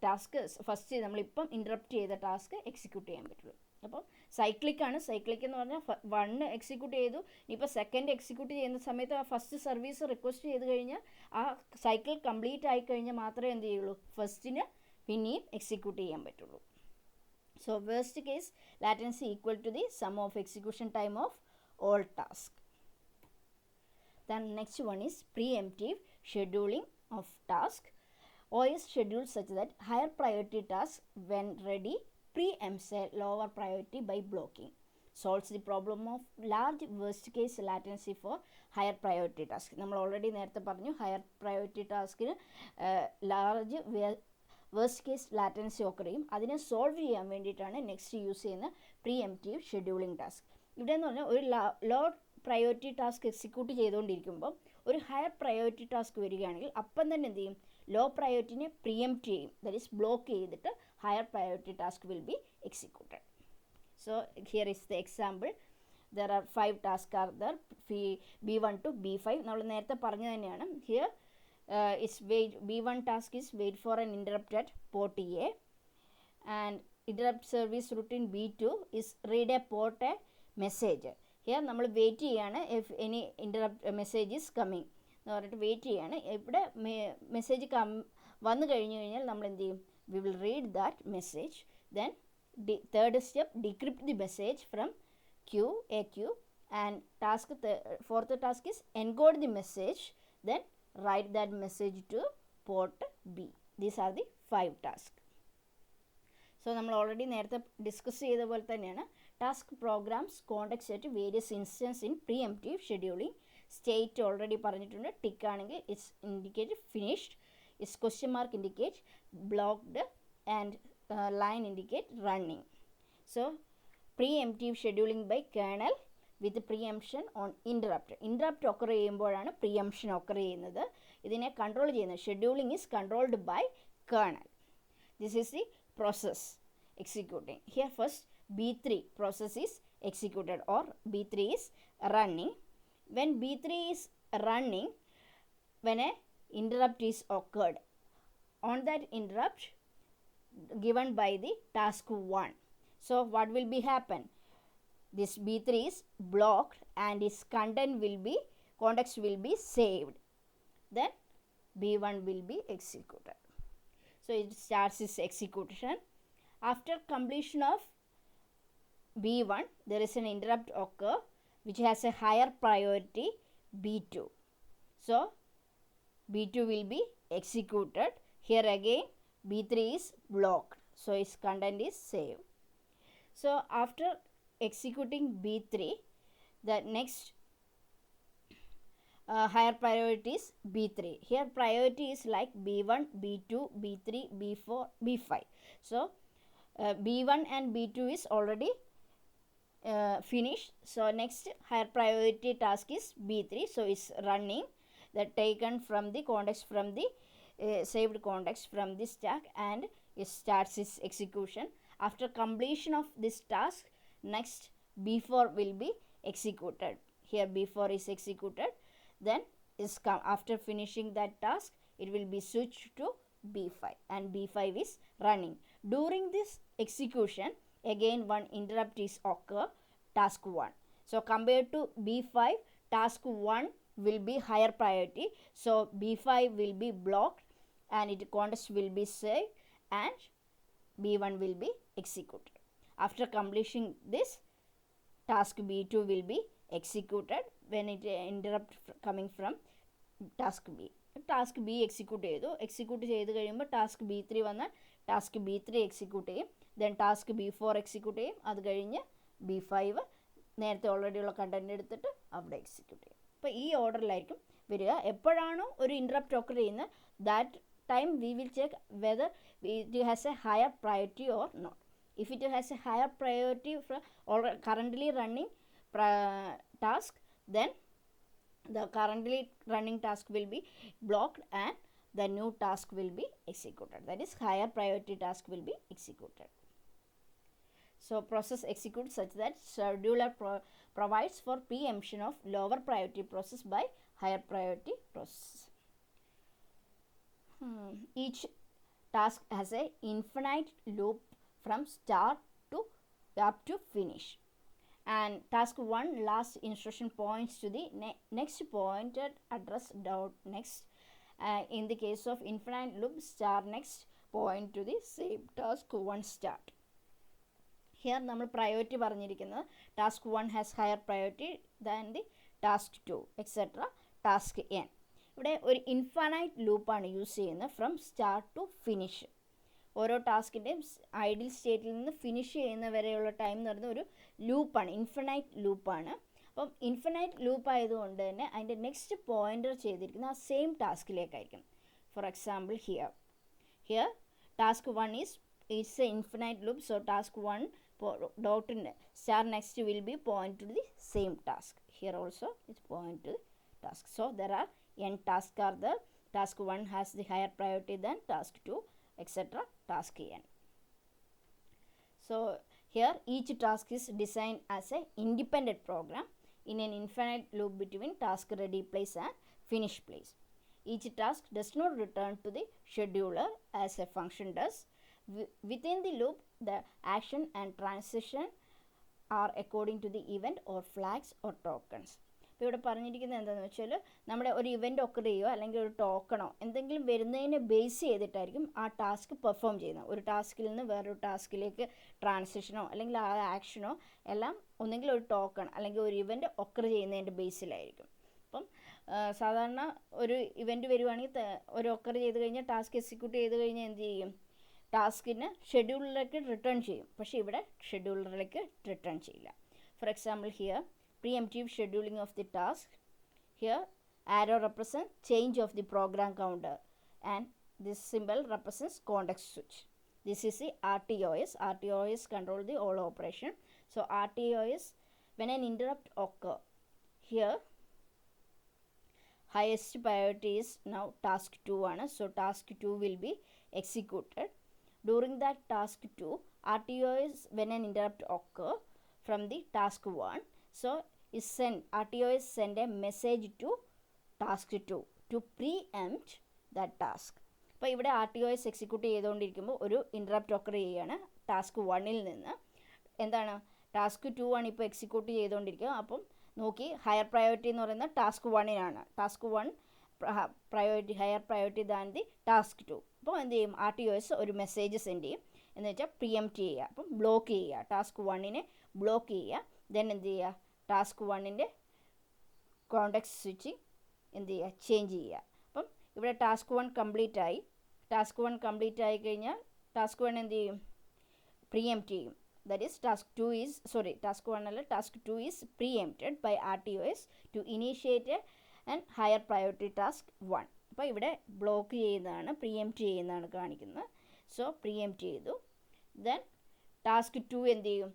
ടാസ്ക് ഫസ്റ്റ് നമ്മളിപ്പം ഇൻറ്ററപ്റ്റ് ചെയ്ത ടാസ്ക് എക്സിക്യൂട്ട് ചെയ്യാൻ പറ്റുള്ളൂ. അപ്പോൾ സൈക്ലിക്കാണ്. സൈക്ലിക് എന്ന് പറഞ്ഞാൽ 1 എക്സിക്യൂട്ട് ചെയ്തു, ഇനിയിപ്പോൾ സെക്കൻഡ് എക്സിക്യൂട്ട് ചെയ്യുന്ന സമയത്ത് ആ ഫസ്റ്റ് സർവീസ് റിക്വസ്റ്റ് ചെയ്ത് കഴിഞ്ഞാൽ ആ സൈക്കിൾ കംപ്ലീറ്റ് ആയി കഴിഞ്ഞാൽ മാത്രമേ എന്ത് ചെയ്യുള്ളൂ? ഫസ്റ്റിന് പിന്നെയും എക്സിക്യൂട്ട് ചെയ്യാൻ പറ്റുള്ളൂ. So worst case latency equal to the sum of execution time of all task. Then next one is preemptive scheduling of task. OS schedules such that higher priority task when ready preempts a lower priority by blocking. Solves the problem of large worst case latency for higher priority task. നമ്മൾ already നേരത്തെ പറഞ്ഞു higher priority ടാസ്കിന് large worst case latency occur ചെയ്യും. അതിനെ solve ചെയ്യാൻ വേണ്ടിയിട്ടാണ് next use ചെയ്യുന്ന preemptive scheduling task. ഇവിടെ എന്ന് പറഞ്ഞാൽ ഒരു ലോ പ്രയോറിറ്റി ടാസ്ക് എക്സിക്യൂട്ട് ചെയ്തുകൊണ്ടിരിക്കുമ്പോൾ ഒരു ഹയർ പ്രയോറിറ്റി ടാസ്ക് വരികയാണെങ്കിൽ അപ്പം തന്നെ എന്ത് ചെയ്യും? ലോ പ്രയോറിറ്റിനെ പ്രീഎംപ്റ്റ് ചെയ്യും, ദറ്റ് ഈസ് ബ്ലോക്ക് ചെയ്തിട്ട് higher priority task will be executed. So here is the example. There are 5 task are there, B1 to B5. നമ്മൾ നേരത്തെ പറഞ്ഞു തന്നെയാണ്. Here it's B1 task is wait for an interrupt at port A, and interrupt service routine B2 is read a port A message. Here നമ്മൾ wait ചെയ്യാണ് if any interrupt message is coming എന്ന് പറഞ്ഞിട്ട് wait ചെയ്യാണ്. ഇവിടെ message വന്നു കഴിഞ്ഞ് കഴിഞ്ഞാൽ നമ്മൾ എന്ത് ചെയ്യും? We will read that message. Then third step, decrypt the message from a queue, and fourth task is encode the message, then write that message to port B. These are the 5 tasks. So നമ്മൾ already നേരത്തെ discuss ചെയ്ത പോലെ തന്നെയാണ് Task programs context at various instances in preemptive scheduling. State already പറഞ്ഞിട്ടുണ്ട്. Tick ആണെങ്കിൽ it's indicated finished. Is question mark indicate blocked and line indicate running. So preemptive scheduling by kernel with preemption on interrupt. Interrupt occur ചെയ്യുമ്പോഴാണ് preemption occur ചെയ്യുന്നത്. ഇതിനെ control ചെയ്യുന്നത് scheduling is controlled by kernel. This is the process executing. Here first B3 process is executed or B3 is running. When B3 is running, when a interrupt is occurred, on that interrupt given by the task 1. So what will be happen? This B3 is blocked and its context will be saved. Then B1 will be executed. So it starts its execution. After completion of B1, there is an interrupt occur which has a higher priority B2. So B2 will be executed. Here again B3 is blocked. So its content is saved. So after executing B3, the next higher priority is B3. Here priority is like B1, B2, B3, B4, B5. So B1 and B2 is already finished. So next higher priority task is B3. So it's running, that taken from the context from the saved context from this stack, and it starts its execution. After completion of this task, next B4 will be executed. Here B4 is executed. Then after finishing that task, it will be switched to B5 and B5 is running. During this execution, again one interrupt is occur, task 1. So compared to B5, task 1 will be higher priority. So B5 will be blocked and its context will be saved and B1 will be executed. After completing this, task B2 will be executed when it interrupt coming from task B. Task B execute ചെയ്ത് കഴിയുമ്പോൾ task B3 വന്നാൽ task B3 execute ചെയ്യും. Then task B4 execute ചെയ്യും. അത് കഴിഞ്ഞ് B5 നേരത്തെ already ഉള്ള content എടുത്തിട്ട് അവിടെ എക്സിക്യൂട്ട് ചെയ്യും. അപ്പോൾ ഈ ഓർഡറിലായിരിക്കും വരിക. എപ്പോഴാണോ ഒരു ഇൻറ്ററപ്റ്റ് ഓക്കർ ചെയ്യുന്നത്, that time we will check whether it has a higher priority or not. If it has a higher priority or currently running task, then the currently running task will be blocked and the new task will be executed. That is, higher priority task will be executed. So process executes such that scheduler provides for preemption of lower priority process by higher priority process. Each task has a infinite loop from start to up to finish, and task 1 last instruction points to the next pointed address dot next. In the case of infinite loop, star next point to the same task 1 start. Here നമ്മൾ priority പറഞ്ഞിരിക്കുന്നത് task 1 has higher priority than the task 2 etc. task n. ഇവിടെ ഒരു infinite ലൂപ്പാണ് use ചെയ്യുന്നത് from start to finish. ഓരോ ടാസ്കിൻ്റെയും ideal സ്റ്റേറ്റിൽ നിന്ന് finish ചെയ്യുന്ന വരെയുള്ള ടൈം എന്ന് പറയുന്നത് ഒരു ലൂപ്പാണ്, ഇൻഫൈനൈറ്റ് ലൂപ്പാണ്. അപ്പം ഇൻഫൈനൈറ്റ് ലൂപ്പ് ആയതുകൊണ്ട് തന്നെ അതിൻ്റെ നെക്സ്റ്റ് പോയിൻ്റർ ചെയ്തിരിക്കുന്ന ആ സെയിം ടാസ്കിലേക്കായിരിക്കും. For example here task 1 is an infinite loop, so task 1 dot star next will be point to the same task. Here also it's point to the task. So there are n tasks are there. Task 1 has the higher priority than task 2 etc. task n. So here each task is designed as a independent program in an infinite loop between task ready place and finish place. Each task does not return to the scheduler as a function does. Within the loop, the action and transition are according to the event or flags or tokens. ഇപ്പോൾ ഇവിടെ പറഞ്ഞിരിക്കുന്നത് എന്താണെന്ന് വെച്ചാൽ നമ്മുടെ ഒരു event occur ചെയ്യുകയോ അല്ലെങ്കിൽ ഒരു ടോക്കണോ എന്തെങ്കിലും വരുന്നതിനെ ബേസ് ചെയ്തിട്ടായിരിക്കും ആ ടാസ്ക് പെർഫോം ചെയ്യുന്നത്. ഒരു ടാസ്കിൽ നിന്ന് വേറൊരു ടാസ്കിലേക്ക് ട്രാൻസിഷനോ അല്ലെങ്കിൽ ആ ആക്ഷനോ എല്ലാം ഒന്നെങ്കിൽ ഒരു ടോക്കൺ അല്ലെങ്കിൽ ഒരു ഇവൻ്റ് ഒക്കർ ചെയ്യുന്നതിൻ്റെ ബേസിലായിരിക്കും. അപ്പം സാധാരണ ഒരു ഇവൻ്റ് വരുവാണെങ്കിൽ ഒരു ഒക്കർ ചെയ്ത് കഴിഞ്ഞാൽ ടാസ്ക് എക്സിക്യൂട്ട് ചെയ്ത് കഴിഞ്ഞാൽ എന്ത് ചെയ്യും, ടാസ്കിന് ഷെഡ്യൂളറിലേക്ക് റിട്ടേൺ ചെയ്യും, പക്ഷേ ഇവിടെ ഷെഡ്യൂളറിലേക്ക് റിട്ടേൺ ചെയ്യില്ല. Four example here preemptive scheduling of the task. Here arrow represents change of the program counter and this symbol represents context switch. This is the RTOS. RTOS control the all operation. So RTOS, when an interrupt occur, here highest priority is now task 2 ആണ്. So task 2 will be executed. During that task 2, RTOS, when an interrupt occur from the task 1, so is send RTOS send a message to task 2 to preempt that task. അപ്പോൾ ഇവിടെ RTOS execute ചെയ്തുകൊണ്ടിരിക്കുമ്പോൾ ഒരു interrupt occur ചെയ്യുകയാണ് task 1-ൽ നിന്ന്. എന്താണ് task 2 ആണ് ഇപ്പോൾ execute ചെയ്തുകൊണ്ടിരിക്കുക. അപ്പം നോക്കി ഹയർ പ്രയോറിറ്റി എന്ന് പറയുന്നത് ടാസ്ക് 1-നാണ്. Task 1 priority higher priority than the task 2. അപ്പോൾ എന്ത് ചെയ്യും RTOS ഒരു മെസ്സേജ് സെൻഡ് ചെയ്യും, എന്ന് വെച്ചാൽ പ്രിയംപ്റ്റ് ചെയ്യുക. അപ്പം ബ്ലോക്ക് ചെയ്യുക, ടാസ്ക് 1-നെ ബ്ലോക്ക് ചെയ്യുക. ദെൻ എന്ത് ചെയ്യുക ടാസ്ക് 1-ൻ്റെ കോണ്ടെക്സ്റ്റ് സ്വിച്ച് എന്ത് ചെയ്യുക ചേഞ്ച് ചെയ്യുക. അപ്പം ഇവിടെ ടാസ്ക് 1 കംപ്ലീറ്റ് ആയി. ടാസ്ക് 1 കംപ്ലീറ്റ് ആയി കഴിഞ്ഞാൽ ടാസ്ക് 1 എന്ത് ചെയ്യും പ്രിയംപ്റ്റ് ചെയ്യും. ദാറ്റ് ഈസ് ടാസ്ക് 1 അല്ല task 2 is preempted by RTOS to initiate and higher priority task 1. അപ്പോൾ ഇവിടെ ബ്ലോക്ക് ചെയ്യുന്നതാണ് പ്രിയംപ്റ്റ് ചെയ്യുന്നതാണ് കാണിക്കുന്നത്. സോ പ്രിയംപ്റ്റ് ചെയ്തു. ദെൻ ടാസ്ക് 2 എന്ത് ചെയ്യും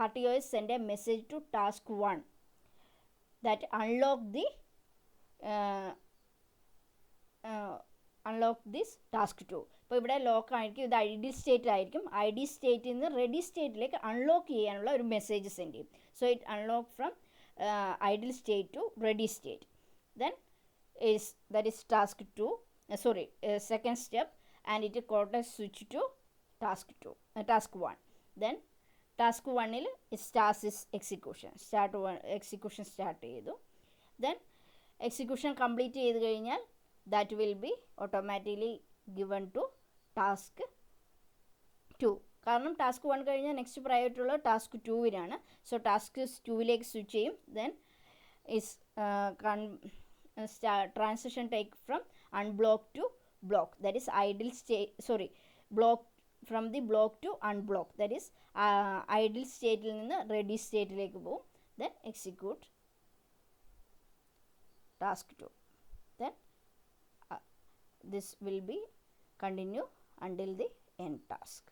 RTOS send a message to task 1 that unlock this task 2. അപ്പോൾ ഇവിടെ ലോക്ക് ആയിരിക്കും, ഇത് ഐഡിയൽ സ്റ്റേറ്റ് ആയിരിക്കും. ഐഡിയൽ സ്റ്റേറ്റിൽ നിന്ന് റെഡി സ്റ്റേറ്റിലേക്ക് അൺലോക്ക് ചെയ്യാനുള്ള ഒരു മെസ്സേജ് സെൻഡ് ചെയ്യും. So it unlock from idle state to ready state. Then that is task 2 second step, and it context switch to task 1. Then task 1-ൽ എക്സിക്യൂഷൻ സ്റ്റാർട്ട് ചെയ്തു. Then execution complete ചെയ്ത് കഴിഞ്ഞാൽ that will be automatically given to task 2. കാരണം task 1 കഴിഞ്ഞാൽ next priority ഉള്ള task 2-നാണ്. So task 2-ലേക്ക് switch ചെയ്യും. Then transition take from unblock to block, that is block from the block to unblock, that is idle സ്റ്റേറ്റിൽ നിന്ന് ready സ്റ്റേറ്റിലേക്ക് പോകും. Then execute task 2. Then this will be continue until the end task.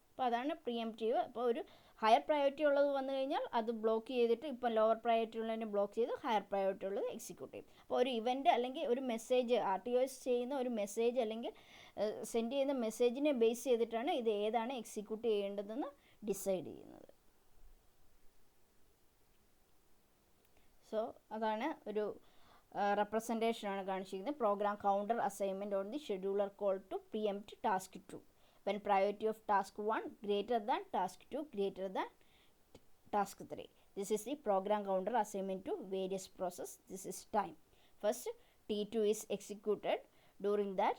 അപ്പോൾ അതാണ് pre-emptive. അപ്പോൾ ഒരു higher priority ഉള്ളത് വന്നു കഴിഞ്ഞാൽ അത് ബ്ലോക്ക് ചെയ്തിട്ട് ഇപ്പം ലോവർ പ്രയോറിറ്റി ഉള്ളതിനെ ബ്ലോക്ക് ചെയ്ത് ഹയർ പ്രയോറിറ്റി ഉള്ളത് എക്സിക്യൂട്ട് ചെയ്യും. അപ്പോൾ ഒരു ഇവൻ്റ് അല്ലെങ്കിൽ ഒരു മെസ്സേജ് RTOS ചെയ്യുന്ന ഒരു മെസ്സേജ് അല്ലെങ്കിൽ സെൻഡ് ചെയ്യുന്ന മെസ്സേജിനെ ബേസ് ചെയ്തിട്ടാണ് ഇത് ഏതാണ് എക്സിക്യൂട്ട് ചെയ്യേണ്ടതെന്ന് ഡിസൈഡ് ചെയ്യുന്നത്. സോ അതാണ് ഒരു റെപ്രസെൻറ്റേഷനാണ് കാണിച്ചിരിക്കുന്നത്. Program counter assignment on the scheduler call to preempt task 2 when priority of task 1 greater than task 2 greater than task 3. This is the program counter assignment to various process. This is time. First T2 is executed. During that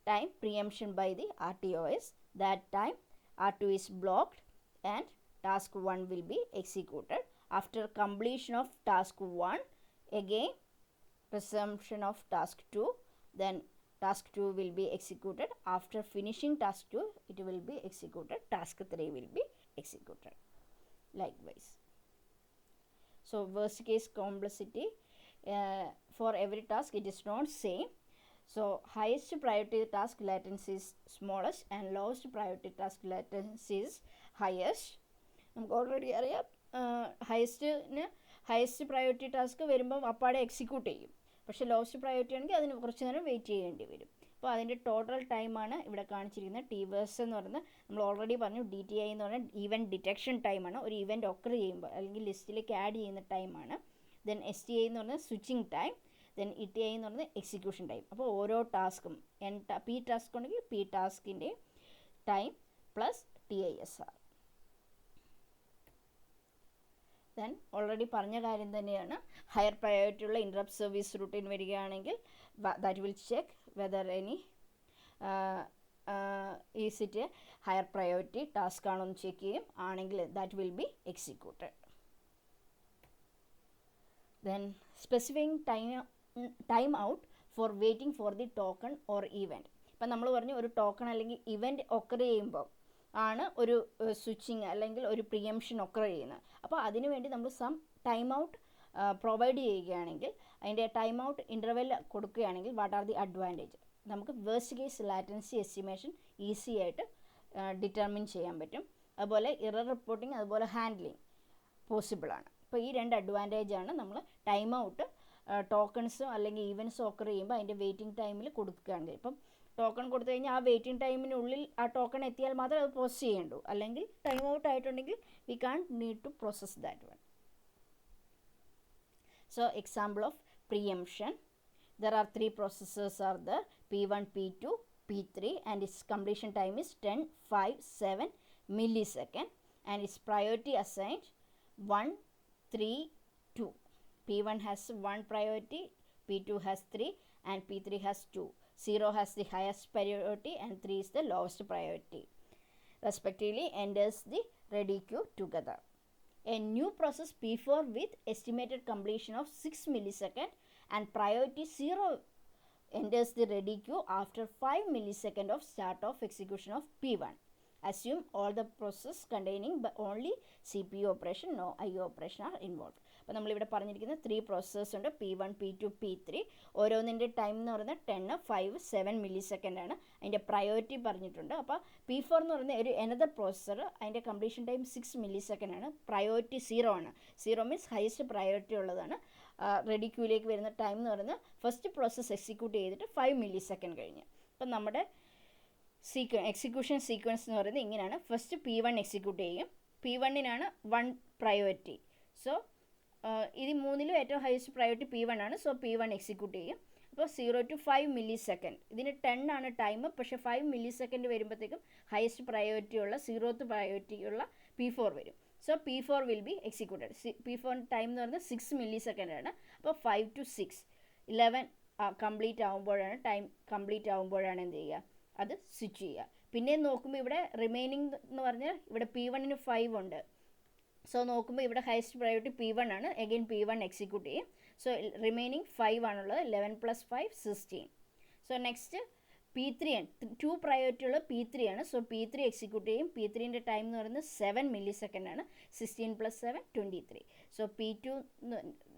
time preemption by the RTOS. That time R2 is blocked and task 1 will be executed. After completion of task 1, again resumption of task 2, then task 2 will be executed. After finishing task 2, it will be executed. Task 3 will be executed. Likewise. So worst case complexity for every task it is not same. So highest priority task latency is smallest and lowest priority task latency is highest. നമുക്ക് already അറിയാം highest priority task വരുമ്പം അപ്പാടെ execute ചെയ്യും. പക്ഷേ lowest priority ആണെങ്കിൽ അതിന് കുറച്ച് നേരം വെയിറ്റ് ചെയ്യേണ്ടി വരും. അപ്പോൾ അതിൻ്റെ ടോട്ടൽ ടൈമാണ് ഇവിടെ കാണിച്ചിരിക്കുന്നത്. TVS എന്ന് പറയുന്നത് നമ്മൾ ഓൾറെഡി പറഞ്ഞു. DTI എന്ന് പറഞ്ഞാൽ ഇവൻറ്റ് ഡിറ്റക്ഷൻ ടൈമാണ്. ഒരു ഇവൻറ്റ് ഒക്കർ ചെയ്യുമ്പോൾ അല്ലെങ്കിൽ ലിസ്റ്റിലേക്ക് ആഡ് ചെയ്യുന്ന ടൈമാണ്. ദെൻ STI എന്ന് പറഞ്ഞാൽ സ്വിച്ചിങ് ടൈം. ദെൻ ETI എന്ന് പറഞ്ഞാൽ എക്സിക്യൂഷൻ ടൈം. അപ്പോൾ ഓരോ ടാസ്കും P ടാസ്ക് ഉണ്ടെങ്കിൽ P ടാസ്കിൻ്റെ time plus TISR. Then already പറഞ്ഞ കാര്യം തന്നെയാണ്. ഹയർ പ്രയോറിറ്റി ഉള്ള ഇൻറ്ററപ്റ്റ് സർവീസ് റൂട്ടീൻ വരികയാണെങ്കിൽ that will check whether any is it a higher priority task ആണോ എന്ന് ചെക്ക് ചെയ്യും. ആണെങ്കിൽ that will be executed. Then specifying time out for waiting for the token or event. ഇപ്പം നമ്മൾ പറഞ്ഞു ഒരു ടോക്കൺ അല്ലെങ്കിൽ ഇവൻറ്റ് ഒക്കർ ചെയ്യുമ്പോൾ ആണ് ഒരു സ്വിച്ചിങ് അല്ലെങ്കിൽ ഒരു പ്രിയംഷൻ ഒക്കർ ചെയ്യുന്നത്. അപ്പോൾ അതിനു വേണ്ടി നമ്മൾ സം ടൈം ഔട്ട് പ്രൊവൈഡ് ചെയ്യുകയാണെങ്കിൽ, അതിൻ്റെ ടൈം ഔട്ട് ഇൻ്റർവെൽ കൊടുക്കുകയാണെങ്കിൽ വാട്ട് ആർ ദി അഡ്വാൻറ്റേജ്, നമുക്ക് worst case latency estimation easy ആയിട്ട് ഡിറ്റർമിൻ ചെയ്യാൻ പറ്റും. അതുപോലെ എറർ റിപ്പോർട്ടിങ്, അതുപോലെ ഹാൻഡ്ലിങ് പോസിബിളാണ്. അപ്പോൾ ഈ 2 അഡ്വാൻറ്റേജാണ് നമ്മൾ ടൈം ഔട്ട് ടോക്കൺസോ അല്ലെങ്കിൽ ഈവൻറ്റ്സോ ഒക്കർ ചെയ്യുമ്പോൾ അതിൻ്റെ വെയിറ്റിംഗ് ടൈമിൽ കൊടുക്കുകയാണെങ്കിൽ. ഇപ്പം ടോക്കൺ കൊടുത്തു കഴിഞ്ഞാൽ ആ വെയിറ്റിംഗ് ടൈമിനുള്ളിൽ ആ ടോക്കൺ എത്തിയാൽ മാത്രമേ അത് പ്രോസസ് ചെയ്യേണ്ടൂ, അല്ലെങ്കിൽ ടൈം ഔട്ട് ആയിട്ടുണ്ടെങ്കിൽ we can need to process that one. So example of preemption, there are 3 processes are there, P1, P2, P3, and its completion time is 10, 5, 7 millisecond, and its priority assigned 1, 3, 2. P1 has 1 priority, P2 has 3, and P3 has 2. 0 has the highest priority and 3 is the lowest priority. Respectively enters the ready queue together. A new process P4 with estimated completion of 6 millisecond and priority 0 enters the ready queue after 5 millisecond of start of execution of P1. Assume all the process containing but only CPU operation, no IO operation are involved. അപ്പോൾ നമ്മളിവിടെ പറഞ്ഞിരിക്കുന്ന 3 processors ഉണ്ട്, P1, P2, P3. ഓരോന്നിൻ്റെ time എന്ന് പറയുന്നത് 10, 5, 7 millisecond ആണ്. അതിൻ്റെ priority പറഞ്ഞിട്ടുണ്ട്. അപ്പോൾ P4 എന്ന് പറയുന്ന ഒരു എനദർ പ്രോസസ്സർ, അതിൻ്റെ കംപ്ലീഷൻ ടൈം 6 മില്ലിസെക്കൻഡ് ആണ്. പ്രയോറിറ്റി 0 ആണ്. 0 മീൻസ് ഹയസ്റ്റ് പ്രയോറിറ്റി ഉള്ളതാണ്. റെഡി ക്യൂയിലേക്ക് വരുന്ന ടൈം എന്ന് പറയുന്നത് ഫസ്റ്റ് പ്രോസസ്സ് എക്സിക്യൂട്ട് ചെയ്തിട്ട് 5 മില്ലിസെക്കൻഡ് കഴിഞ്ഞ്. അപ്പം നമ്മുടെ എക്സിക്യൂഷൻ സീക്വൻസ് എന്ന് പറയുന്നത് ഇങ്ങനെയാണ്. ഫസ്റ്റ് P1 എക്സിക്യൂട്ട് ചെയ്യും. P1-നാണ് 1 പ്രയോറിറ്റി. സോ ഇത് മൂന്നിലും ഏറ്റവും ഹയസ്റ്റ് പ്രയോറിറ്റി P1 ആണ്. സോ P1 എക്സിക്യൂട്ട് ചെയ്യും. അപ്പോൾ 0 to 5 മില്ലിസെക്കൻഡ്, ഇതിന് 10 ആണ് ടൈം. പക്ഷേ 5 മില്ലിസെക്കൻഡ് വരുമ്പോഴത്തേക്കും ഹയസ്റ്റ് പ്രയോറിറ്റി ഉള്ള 0th പ്രയോറിറ്റി ഉള്ള P4 വരും. So P4 will be executed. P4 time എന്ന് പറയുന്നത് 6 മില്ലിസെക്കൻഡ് ആണ്. അപ്പോൾ 5 to 6 11 കംപ്ലീറ്റ് ആകുമ്പോഴാണ്, ടൈം കംപ്ലീറ്റ് ആകുമ്പോഴാണ് എന്ത് ചെയ്യുക, അത് സ്വിച്ച് ചെയ്യുക. പിന്നെ നോക്കുമ്പോൾ ഇവിടെ റിമൈനിങ് എന്ന് പറഞ്ഞാൽ ഇവിടെ P1-ന് 5 ഉണ്ട്. സോ നോക്കുമ്പോൾ ഇവിടെ ഹയസ്റ്റ് പ്രയോറിറ്റി P1 ആണ്. എഗെയിൻ P1 എക്സിക്യൂട്ട് ചെയ്യും. സോ റിമൈനിങ് 5 ആണുള്ളത്. 11 + 5 16. സോ നെക്സ്റ്റ് P3 ആണ്. 2 പ്രയോറിറ്റി ഉള്ള P3 ആണ്. സോ P3 എക്സിക്യൂട്ട് ചെയ്യും. P3-ൻ്റെ ടൈം എന്ന് പറയുന്നത് 7 മില്ലിസെക്കൻഡ് ആണ്. 16 + 7 23. So P2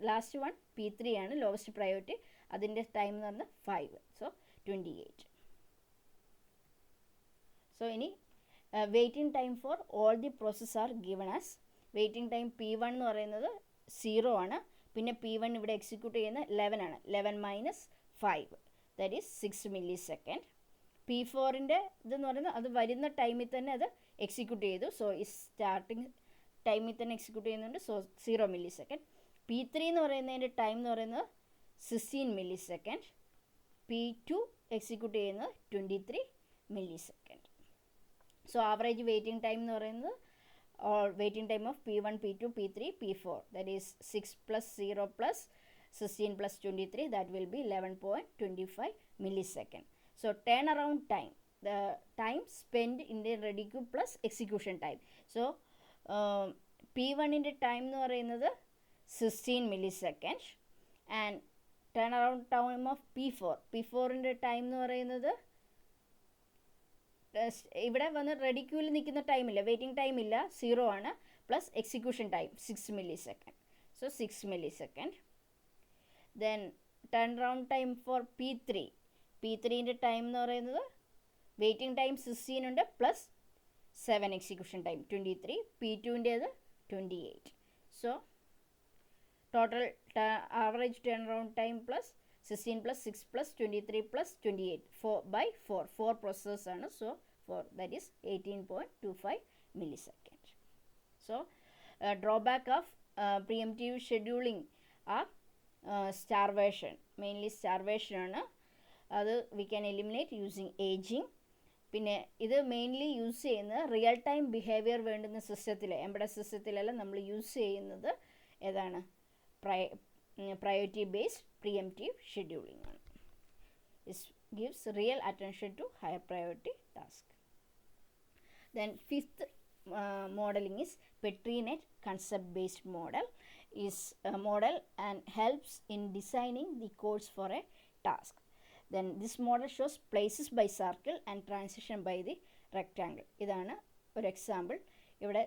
last one P3 ആണ്, ലോവസ്റ്റ് പ്രയോറിറ്റി. അതിൻ്റെ ടൈം എന്ന് പറയുന്നത് 5. സോ 28. സോ ഇനി waiting time for all the process are given as. Waiting time P1 എന്ന് പറയുന്നത് 0 ആണ്. പിന്നെ P1 ഇവിടെ എക്സിക്യൂട്ട് ചെയ്യുന്ന 11 ആണ്. 11 - 5 ദാറ്റ് ഈസ് 6 മില്ലിസെക്കൻഡ്. P4-ൻ്റെ ഇതെന്ന് പറയുന്നത് അത് വരുന്ന ടൈമിൽ തന്നെ അത് എക്സിക്യൂട്ട് ചെയ്തു. സോ ഈ സ്റ്റാർട്ടിങ് ടൈമിൽ തന്നെ എക്സിക്യൂട്ട് ചെയ്യുന്നുണ്ട്. So 0 millisecond. P3 എന്ന് പറയുന്നതിൻ്റെ ടൈം എന്ന് പറയുന്നത് 16 മില്ലിസെക്കൻഡ്. P2 എക്സിക്യൂട്ട് ചെയ്യുന്നത് 23 millisecond. So average waiting time എന്ന് പറയുന്നത് waiting time of P1, P2, P3, P4 that is 6 + 0 + 16 + 23 that will be 11.25 millisecond. So turnaround time, the time spent in the ready queue plus execution time. So P1-ൻ്റെ time എന്ന് പറയുന്നത് 16 millisecond and turnaround time of P4-ൻ്റെ time എന്ന് പറയുന്നത് ഇവിടെ വന്ന് ready ക്യൂവിൽ നിൽക്കുന്ന ടൈമില്ല, വെയിറ്റിംഗ് ടൈം ഇല്ല, 0 ആണ്. Plus execution time 6 millisecond. So 6 millisecond. Then turn round time for P3-ൻ്റെ ടൈം എന്ന് പറയുന്നത് വെയിറ്റിംഗ് ടൈം 16 ഉണ്ട്, പ്ലസ് 7 എക്സിക്യൂഷൻ ടൈം 23. P2-ൻ്റേത് 28. So total average turn round time plus 16 + 6 + 23 + 28 4 processes ആണ്. So 4 that is 18.25 millisecond. So drawback of preemptive scheduling are starvation. Mainly starvation ആണ്. അത് we can eliminate using aging. പിന്നെ ഇത് mainly use ചെയ്യുന്നത് real time behaviour വേണ്ടുന്ന സിസ്റ്റത്തിൽ, embedded സിസ്റ്റത്തിലെല്ലാം നമ്മൾ use ചെയ്യുന്നത് ഏതാണ്, priority based preemptive scheduling. This gives real attention to higher priority task. Then fifth modeling is PetriNet concept based model. Is a model and helps in designing the codes for a task. Then this model shows places by circle and transition by the rectangle. ഇതാണ് ഒരു example. ഇവിടെ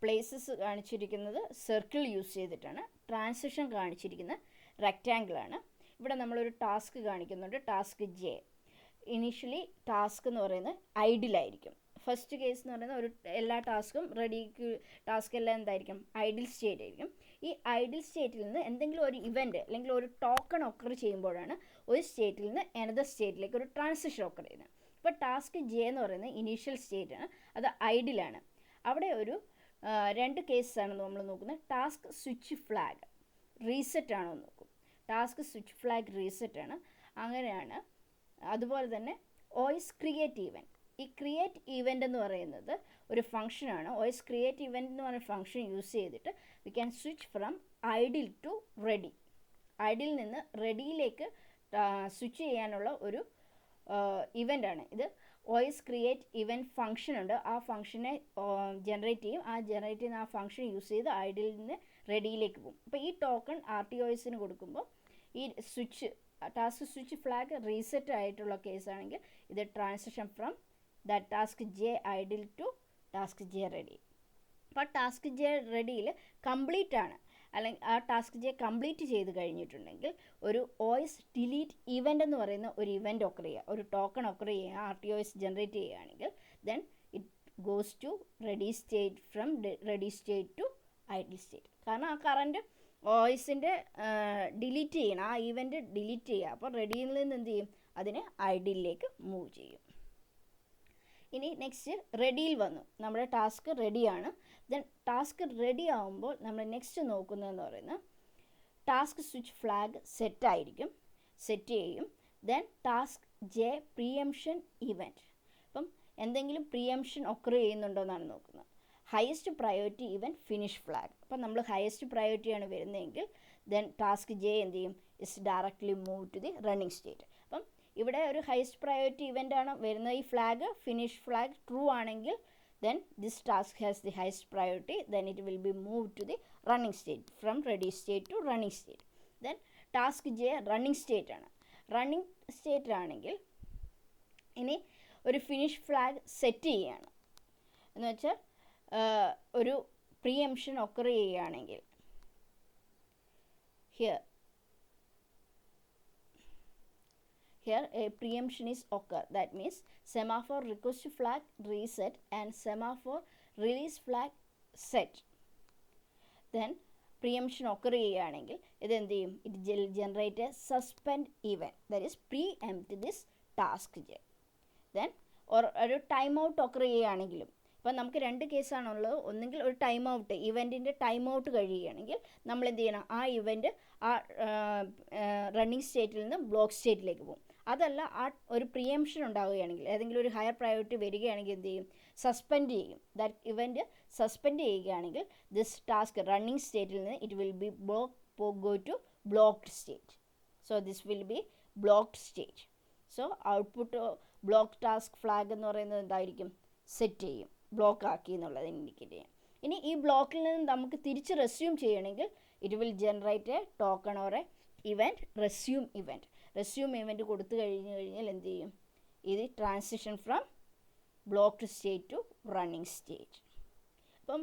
places കാണിച്ചിരിക്കുന്നത് circle use ചെയ്തിട്ടാണ്. Transition കാണിച്ചിരിക്കുന്നത് റെക്റ്റാങ്കിളാണ്. ഇവിടെ നമ്മളൊരു task കാണിക്കുന്നുണ്ട്, task J. Initially task എന്ന് പറയുന്നത് ഐഡിലായിരിക്കും. ഫസ്റ്റ് കേസ് എന്ന് പറയുന്നത് ഒരു എല്ലാ ടാസ്കും ടാസ്ക് എല്ലാം എന്തായിരിക്കും, ഐഡിൽ സ്റ്റേറ്റ് ആയിരിക്കും. ഈ ഐഡിൽ സ്റ്റേറ്റിൽ നിന്ന് എന്തെങ്കിലും ഒരു ഇവൻറ്റ് അല്ലെങ്കിൽ ഒരു ടോക്കൺ ഒക്കർ ചെയ്യുമ്പോഴാണ് ഒരു സ്റ്റേറ്റിൽ നിന്ന് അനദർ സ്റ്റേറ്റിലേക്ക് ഒരു ട്രാൻസിഷൻ ഒക്കർ ചെയ്യുന്നത്. ഇപ്പോൾ ടാസ്ക് ജെ എന്ന് പറയുന്നത് ഇനീഷ്യൽ സ്റ്റേറ്റാണ്, അത് ഐഡിലാണ്. അവിടെ ഒരു 2 കേസാണ് നമ്മൾ നോക്കുന്നത്. ടാസ്ക് സ്വിച്ച് ഫ്ലാഗ് റീസെറ്റ് ആണോ എന്ന് നോക്കും. ടാസ്ക് സ്വിച്ച് ഫ്ലാഗ് റീസെറ്റ് ആണ്. അങ്ങനെയാണ്. അതുപോലെ തന്നെ ഓയിസ് ക്രിയേറ്റ് ഈവൻറ്റ്. ഈ ക്രിയേറ്റ് ഈവൻ്റ് എന്ന് പറയുന്നത് ഒരു ഫംഗ്ഷനാണ്. ഓയിസ് ക്രിയേറ്റ് ഇവൻറ്റ് എന്ന് പറയുന്ന ഫംഗ്ഷൻ യൂസ് ചെയ്തിട്ട് we can switch from idle to ready. Idle നിന്ന് റെഡിയിലേക്ക് സ്വിച്ച് ചെയ്യാനുള്ള ഒരു ഇവൻ്റാണ് ഇത്. ഓയിസ് ക്രിയേറ്റ് ഇവൻറ്റ് ഫംഗ്ഷൻ ഉണ്ട്. ആ ഫംഗ്ഷനെ ജനറേറ്റ് ചെയ്യും. ആ ജനറേറ്റ് ചെയ്യുന്ന ആ ഫംഗ്ഷൻ യൂസ് ചെയ്ത് ഐഡിൽ നിന്ന് റെഡിയിലേക്ക് പോകും. അപ്പോൾ ഈ ടോക്കൺ RTOSന് കൊടുക്കുമ്പോൾ ഈ switch task switch flag reset ആയിട്ടുള്ള കേസാണെങ്കിൽ ഇത് transition from that task J idle to task J ready. അപ്പോൾ ടാസ്ക് ജെ റെഡിയിൽ കംപ്ലീറ്റ് ആണ്, അല്ലെങ്കിൽ ആ ടാസ്ക് ജെ കംപ്ലീറ്റ് ചെയ്ത് കഴിഞ്ഞിട്ടുണ്ടെങ്കിൽ ഒരു ഓയിസ് ഡിലീറ്റ് ഇവൻ്റ് എന്ന് പറയുന്ന ഒരു ഇവൻ്റ് ഒക്കർ ചെയ്യുക, ഒരു ടോക്കൺ ഒക്കർ ചെയ്യുക, RTOS ജനറേറ്റ് ചെയ്യുകയാണെങ്കിൽ then it goes to ready state from ready state to idle state. കാരണം ആ കറൻറ്റ് ഓയിസിൻ്റെ ഡിലീറ്റ് ചെയ്യണം, ആ ഇവൻ്റ് ഡിലീറ്റ് ചെയ്യുക. അപ്പോൾ റെഡിയിൽ നിന്ന് എന്ത് ചെയ്യും, അതിനെ ഐഡിയിലേക്ക് മൂവ് ചെയ്യും. ഇനി നെക്സ്റ്റ് റെഡിയിൽ വന്നു, നമ്മുടെ ടാസ്ക് റെഡിയാണ്. ദെൻ ടാസ്ക് റെഡി ആകുമ്പോൾ നമ്മൾ നെക്സ്റ്റ് നോക്കുന്നതെന്ന് പറയുന്നത് ടാസ്ക് സ്വിച്ച് ഫ്ലാഗ് സെറ്റ് ചെയ്യും. Then task J preemption event. അപ്പം എന്തെങ്കിലും പ്രീഎംഷൻ ഒക്കർ ചെയ്യുന്നുണ്ടോ എന്നാണ് നോക്കുന്നത്. Highest priority event finish flag. അപ്പം നമ്മൾ ഹയസ്റ്റ് പ്രയോറിറ്റിയാണ് വരുന്നതെങ്കിൽ ദെൻ ടാസ്ക് ജെ എന്ത് ചെയ്യും, is directly move to the running state. അപ്പം ഇവിടെ ഒരു ഹയസ്റ്റ് പ്രയോറിറ്റി ഇവൻ്റ് ആണ് വരുന്നത്. ഈ ഫ്ലാഗ് ഫിനിഷ് ഫ്ലാഗ് ട്രൂ ആണെങ്കിൽ then this task has the highest priority, then it will be move to the running state from ready state to running state. ദെൻ task J running state ആണ്. Running state ആണെങ്കിൽ ഇനി ഒരു finish flag set ചെയ്യുകയാണ് എന്ന് വെച്ചാൽ ഒരു preemption occur ചെയ്യുകയാണെങ്കിൽ here a preemption is occur. That means semaphore request flag reset and semaphore release flag set. Then preemption occur ചെയ്യുകയാണെങ്കിൽ ഇത് എന്ത് ചെയ്യും, it generate a suspend event, that is preempt this task J. Then ഒരു time out occur ചെയ്യുകയാണെങ്കിലും ഇപ്പം നമുക്ക് 2 കേസാണുള്ളത്. ഒന്നെങ്കിൽ ഒരു ടൈം ഔട്ട്, ഇവൻറ്റിൻ്റെ ടൈം ഔട്ട് കഴിയുകയാണെങ്കിൽ നമ്മൾ എന്ത് ചെയ്യണം, ആ ഇവൻറ്റ് ആ റണ്ണിങ് സ്റ്റേറ്റിൽ നിന്ന് ബ്ലോക്ക് സ്റ്റേറ്റിലേക്ക് പോകും. അതല്ല ആ ഒരു പ്രിയംഷൻ ഉണ്ടാവുകയാണെങ്കിൽ, ഏതെങ്കിലും ഒരു ഹയർ പ്രയോറിറ്റി വരികയാണെങ്കിൽ എന്ത് ചെയ്യും, സസ്പെൻഡ് ചെയ്യും. ദാറ്റ് ഇവൻറ്റ് സസ്പെൻഡ് ചെയ്യുകയാണെങ്കിൽ ദിസ് ടാസ്ക് റണ്ണിങ് സ്റ്റേറ്റിൽ നിന്ന് it will be go to blocked state. So this will be blocked state. So output block task flag എന്ന് പറയുന്നത് എന്തായിരിക്കും, സെറ്റ് ചെയ്യും, ബ്ലോക്ക് ആക്കി എന്നുള്ളത് ഇൻഡിക്കേറ്റ് ചെയ്യാം. ഇനി ഈ ബ്ലോക്കിൽ നിന്ന് നമുക്ക് തിരിച്ച് റെസ്യൂം ചെയ്യണമെങ്കിൽ it will generate a token or a event resume event. Resume event കൊടുത്തു കഴിഞ്ഞാൽ എന്ത് ചെയ്യും, ഇത് transition from blocked state to running state. അപ്പം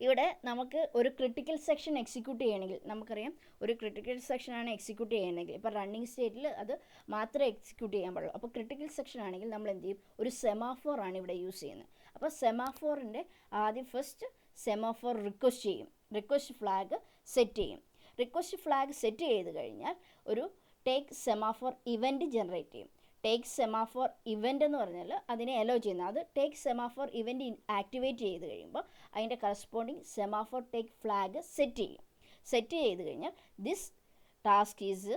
ഇവിടെ നമുക്ക് ഒരു ക്രിട്ടിക്കൽ സെക്ഷൻ എക്സിക്യൂട്ട് ചെയ്യണമെങ്കിൽ, നമുക്കറിയാം ഒരു ക്രിട്ടിക്കൽ സെക്ഷനാണ് എക്സിക്യൂട്ട് ചെയ്യണമെങ്കിൽ, ഇപ്പോൾ റണ്ണിങ് സ്റ്റേറ്റിൽ അത് മാത്രമേ എക്സിക്യൂട്ട് ചെയ്യാൻ പാടുള്ളൂ. അപ്പോൾ ക്രിട്ടിക്കൽ സെക്ഷൻ ആണെങ്കിൽ നമ്മൾ എന്ത് ചെയ്യും, ഒരു സെമാഫോർ ആണ് ഇവിടെ യൂസ് ചെയ്യുന്നത്. അപ്പോൾ സെമാഫോറിൻ്റെ ആദ്യം ഫസ്റ്റ് സെമാഫോർ റിക്വസ്റ്റ് ചെയ്യും, റിക്വസ്റ്റ് ഫ്ലാഗ് സെറ്റ് ചെയ്യും. റിക്വസ്റ്റ് ഫ്ലാഗ് സെറ്റ് ചെയ്ത് കഴിഞ്ഞാൽ ഒരു ടേക്ക് സെമാഫോർ ഇവൻറ്റ് ജനറേറ്റ് ചെയ്യും. ടേക്ക് സെമാഫോർ ഇവൻ്റ് എന്ന് പറഞ്ഞാൽ അതിനെ അലോ ചെയ്യുന്നത്. അത് ടേക്ക് സെമാഫോർ ഇവൻറ്റ് ആക്ടിവേറ്റ് ചെയ്ത് കഴിയുമ്പോൾ അതിൻ്റെ corresponding semaphore take flag set ചെയ്യും. സെറ്റ് ചെയ്ത് കഴിഞ്ഞാൽ this task is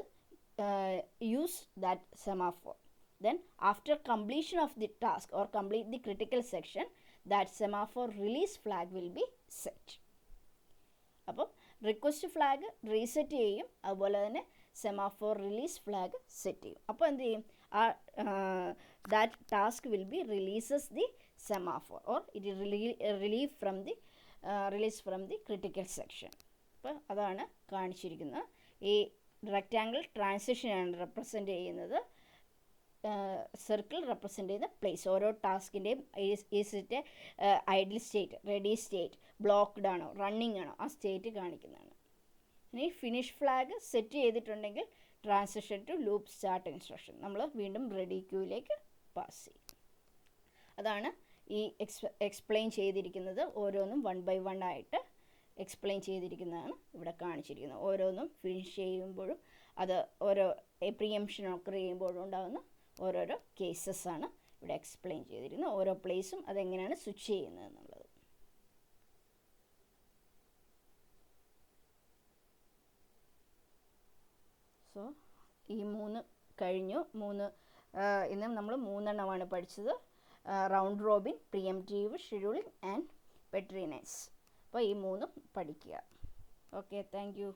use that semaphore. Then after completion of the task or complete the critical section, that semaphore release flag will be set. അപ്പോൾ request flag reset ചെയ്യും, അതുപോലെ തന്നെ semaphore release flag set ചെയ്യും. അപ്പോൾ എന്ത് ചെയ്യും, ആ that task will be releases the semaphore or it release from the critical section. അപ്പോൾ അതാണ് കാണിച്ചിരിക്കുന്നത്. ഈ റെക്റ്റാങ്കിൾ ട്രാൻസിഷനാണ് റെപ്രസെൻ്റ് ചെയ്യുന്നത്. സർക്കിൾ റെപ്രസെൻ്റ് ചെയ്യുന്ന പ്ലേസ്. ഓരോ ടാസ്കിൻ്റെയും is it idle state, ready state, blocked ആണോ, റണ്ണിങ് ആണോ, ആ സ്റ്റേറ്റ് കാണിക്കുന്നതാണ്. ഇനി ഫിനിഷ് ഫ്ലാഗ് സെറ്റ് ചെയ്തിട്ടുണ്ടെങ്കിൽ transition to loop start instruction, നമ്മൾ വീണ്ടും റെഡി ക്യൂയിലേക്ക് പാസ് ചെയ്യും. അതാണ് ഈ എക്സ്പ്ലെയിൻ ചെയ്തിരിക്കുന്നത്. ഓരോന്നും 1 by 1 ആയിട്ട് എക്സ്പ്ലെയിൻ ചെയ്തിരിക്കുന്നതാണ് ഇവിടെ കാണിച്ചിരിക്കുന്നത്. ഓരോന്നും ഫിനിഷ് ചെയ്യുമ്പോഴും അത് ഓരോ പ്രിയംഷൻ ഓക്കർ ചെയ്യുമ്പോഴും ഉണ്ടാകുന്ന ഓരോരോ കേസസ് ആണ് ഇവിടെ എക്സ്പ്ലെയിൻ ചെയ്തിരിക്കുന്നത്. ഓരോ പ്ലേസും അതെങ്ങനെയാണ് സ്വിച്ച് ചെയ്യുന്നത് എന്നുള്ളത്. സോ ഈ 3 കഴിഞ്ഞു. ഇന്ന് നമ്മൾ 3 എണ്ണമാണ് പഠിച്ചത്. Round robin, preemptive scheduling and Petri nets. അപ്പോൾ ഈ 3 പഠിക്കുക. Okay, thank U.